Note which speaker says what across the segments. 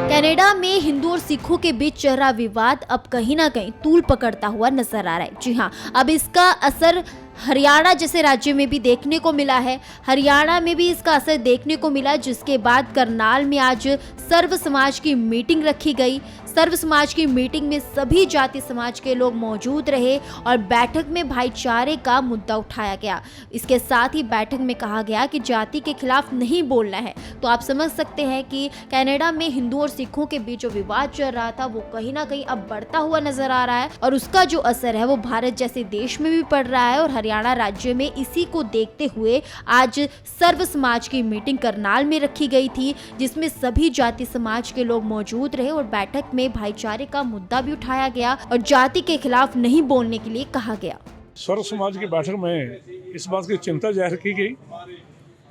Speaker 1: Canada में हिंदू और सिखों के बीच चल रहा विवाद अब कहीं ना कहीं तूल पकड़ता हुआ नजर आ रहा है। जी हाँ, अब इसका असर हरियाणा जैसे राज्य में भी देखने को मिला है। हरियाणा में भी इसका असर देखने को मिला, जिसके बाद करनाल में आज सर्व समाज की मीटिंग रखी गई। सर्व समाज की मीटिंग में सभी जाति समाज के लोग मौजूद रहे और बैठक में भाईचारे का मुद्दा उठाया गया। इसके साथ ही बैठक में कहा गया कि जाति के खिलाफ नहीं बोलना है। तो आप समझ सकते हैं कि कनाडा में हिंदू और सिखों के बीच जो विवाद चल रहा था वो कहीं ना कहीं अब बढ़ता हुआ नजर आ रहा है और उसका जो असर है वो भारत जैसे देश में भी पड़ रहा है। और हरियाणा राज्य में इसी को देखते हुए आज सर्व समाज की मीटिंग करनाल में रखी गई थी, जिसमें सभी जाति समाज के लोग मौजूद रहे और बैठक में भाईचारे का मुद्दा भी उठाया गया और जाति के खिलाफ नहीं बोलने के लिए कहा गया।
Speaker 2: सर्व समाज की बैठक में इस बात की चिंता जाहिर की गई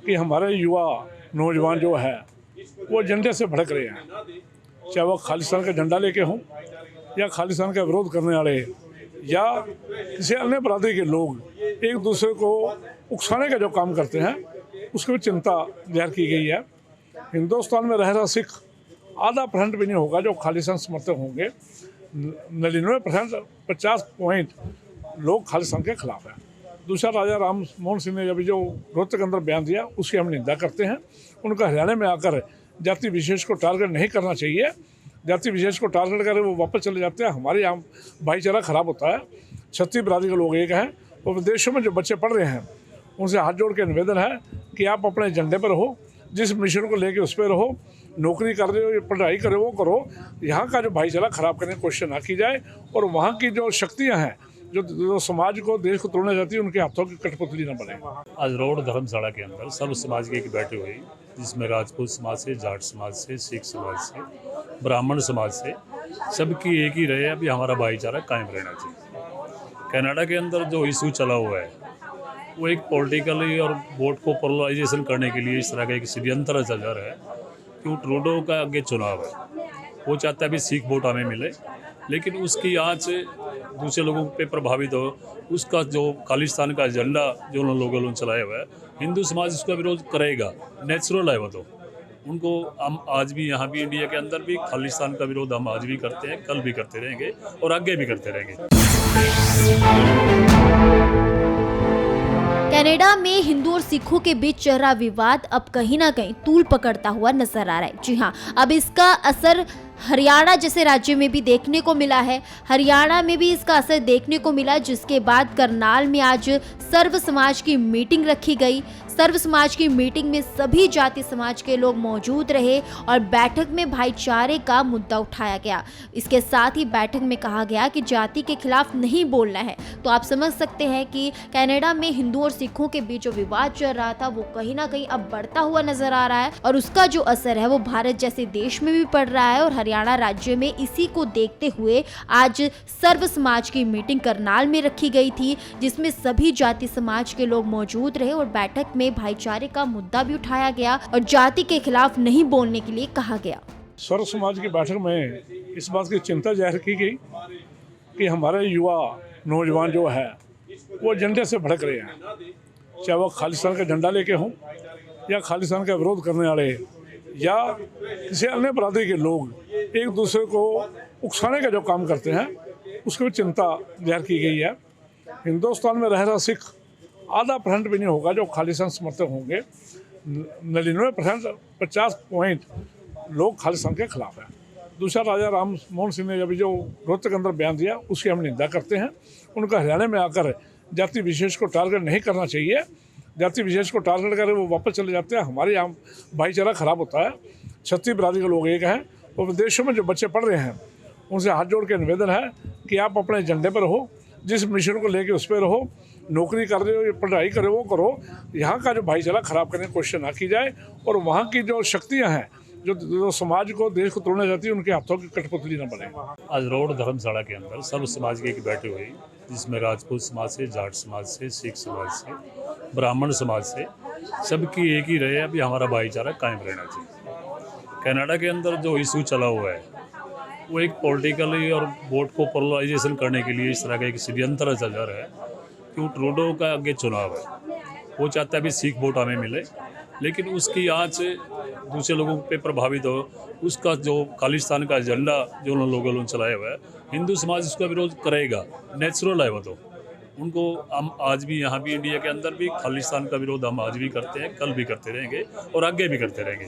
Speaker 2: कि हमारे युवा नौजवान जो है वो एजेंडे से भड़क रहे हैं, चाहे वो खालिस्तान का झंडा लेके हों या खालिस्तान का विरोध करने वाले या किसी अन्य बरादरी के लोग एक दूसरे को उकसाने का जो काम करते हैं, उसकी भी चिंता जाहिर की गई है। हिंदुस्तान में रह रहा सिख आधा % भी नहीं होगा जो खालिस्तान समर्थक होंगे। 99% 50% लोग खालिस्तान के खिलाफ हैं। दूसरा, राजा राम मोहन सिंह ने अभी जो रोहतक के अंदर बयान दिया उसकी हम निंदा करते हैं। उनका हरियाणा में आकर जाति विशेष को टारगेट नहीं करना चाहिए। जाति विशेष को टारगेट करें वो वापस चले जाते हैं, हमारे यहाँ भाईचारा खराब होता है। छत्तीस बरादरी के लोग एक हैं और विदेशों में जो बच्चे पढ़ रहे हैं उनसे हाथ जोड़ के निवेदन है कि आप अपने एजेंडे पर रहो, जिस मिशन को लेके उस पर रहो, नौकरी कर रहे हो, पढ़ाई करे वो करो। यहाँ का जो भाईचारा खराब करने की कोशिश ना की जाए और वहाँ की जो शक्तियाँ हैं जो समाज को देश को तोड़ना चाहती है उनके हाथों की कठपुतली न बने।
Speaker 3: आज रोड धर्मशाला के अंदर सर्व समाज की एक बैठक हुई, जिसमें राजपूत समाज से, जाट समाज से, सिख समाज से, ब्राह्मण समाज से, सबकी एक ही रहे अभी हमारा भाईचारा कायम रहना चाहिए। कनाडा के अंदर जो इशू चला हुआ है वो एक पॉलिटिकली और वोट को पोलराइजेशन करने के लिए इस तरह का एक षड्यंत्र चल रहा है कि ट्रूडो का आगे चुनाव है, वो चाहता है अभी सिख वोट हमें मिले, लेकिन उसकी आँच दूसरे लोगों पे प्रभावित हो। उसका जो खालिस्तान का एजेंडा जो उन लोगों ने चलाया हुआ है, हिंदू समाज उसका विरोध करेगा, नेचुरल है वो। तो उनको हम आज भी यहाँ भी इंडिया के अंदर भी खालिस्तान का विरोध हम आज भी करते हैं, कल भी करते रहेंगे और आगे भी करते रहेंगे।
Speaker 1: कनाडा में हिंदू और सिखों के बीच चल रहा विवाद अब कहीं ना कहीं तूल पकड़ता हुआ नजर आ रहा है। जी हाँ, अब इसका असर हरियाणा जैसे राज्य में भी देखने को मिला है। हरियाणा में भी इसका असर देखने को मिला, जिसके बाद करनाल में आज सर्व समाज की मीटिंग रखी गई। सर्व समाज की मीटिंग में सभी जाति समाज के लोग मौजूद रहे और बैठक में भाईचारे का मुद्दा उठाया गया। इसके साथ ही बैठक में कहा गया कि जाति के खिलाफ नहीं बोलना है। तो आप समझ सकते हैं कि कनाडा में हिंदू और सिखों के बीच जो विवाद चल रहा था वो कहीं ना कहीं अब बढ़ता हुआ नजर आ रहा है और उसका जो असर है वो भारत जैसे देश में भी पड़ रहा है। और हरियाणा राज्य में इसी को देखते हुए आज सर्व समाज की मीटिंग करनाल में रखी गई थी, जिसमें सभी जाति समाज के लोग मौजूद रहे और बैठक में भाईचारे का मुद्दा भी उठाया गया और जाति के खिलाफ नहीं बोलने के लिए कहा गया।
Speaker 2: सर्व समाज की बैठक में इस बात की चिंता जाहिर की गई कि हमारे युवा नौजवान जो है वो एजेंडे से भड़क रहे हैं, चाहे वो खालिस्तान का झंडा लेके हों या खालिस्तान का विरोध करने वाले या किसी अन्य बरादरी के लोग एक दूसरे को उकसाने का जो काम करते हैं, उसकी भी चिंता जाहिर की गई है। हिंदुस्तान में रह रहा सिख आधा % भी नहीं होगा जो खालिस्तान समर्थक होंगे। 99% 50% लोग खालिस्तान के खिलाफ हैं। दूसरा, राजा राम मोहन सिंह ने अभी जो रोहतक के अंदर बयान दिया उसकी हम निंदा करते हैं। उनका हरियाणा में आकर जाति विशेष को टारगेट नहीं करना चाहिए। जाति विशेष को टारगेट करें वो वापस चले जाते हैं, हमारे यहाँ भाईचारा खराब होता है। छत्तीस बरादरी के लोग एक हैं और विदेशों में जो बच्चे पढ़ रहे हैं उनसे हाथ जोड़ के निवेदन है कि आप अपने एजेंडे पर रहो, जिस मिशन को लेके उस पर रहो, नौकरी कर रहे हो, पढ़ाई करे वो करो। यहाँ का जो भाईचारा खराब करने की कोशिश ना की जाए और वहाँ की जो शक्तियाँ हैं जो समाज को देश को तोड़ना चाहती है उनके हाथों की कठपुतली न बने।
Speaker 3: आज रोड धर्मशाला के अंदर सर्व समाज की एक बैठक हुई, जिसमें राजपूत समाज से, जाट समाज से, सिख समाज से, ब्राह्मण समाज से, सबकी एक ही रहे अभी हमारा भाईचारा कायम रहना चाहिए। कनाडा के अंदर जो इशू चला हुआ है वो एक पॉलिटिकली और वोट को पोलराइजेशन करने के लिए इस तरह का एक षड्यंत्र चल रहा है कि ट्रूडो का आगे चुनाव है, वो चाहता है अभी सिख वोट हमें मिले, लेकिन उसकी आँच दूसरे लोगों पे प्रभावित हो, उसका जो खालिस्तान का एजेंडा जो उन लोगों ने चलाया हुआ है, हिंदू समाज उसका विरोध करेगा, नेचुरल है वो तो। उनको हम आज भी यहाँ भी इंडिया के अंदर भी खालिस्तान का विरोध हम आज भी करते हैं, कल भी करते रहेंगे और आगे भी करते रहेंगे।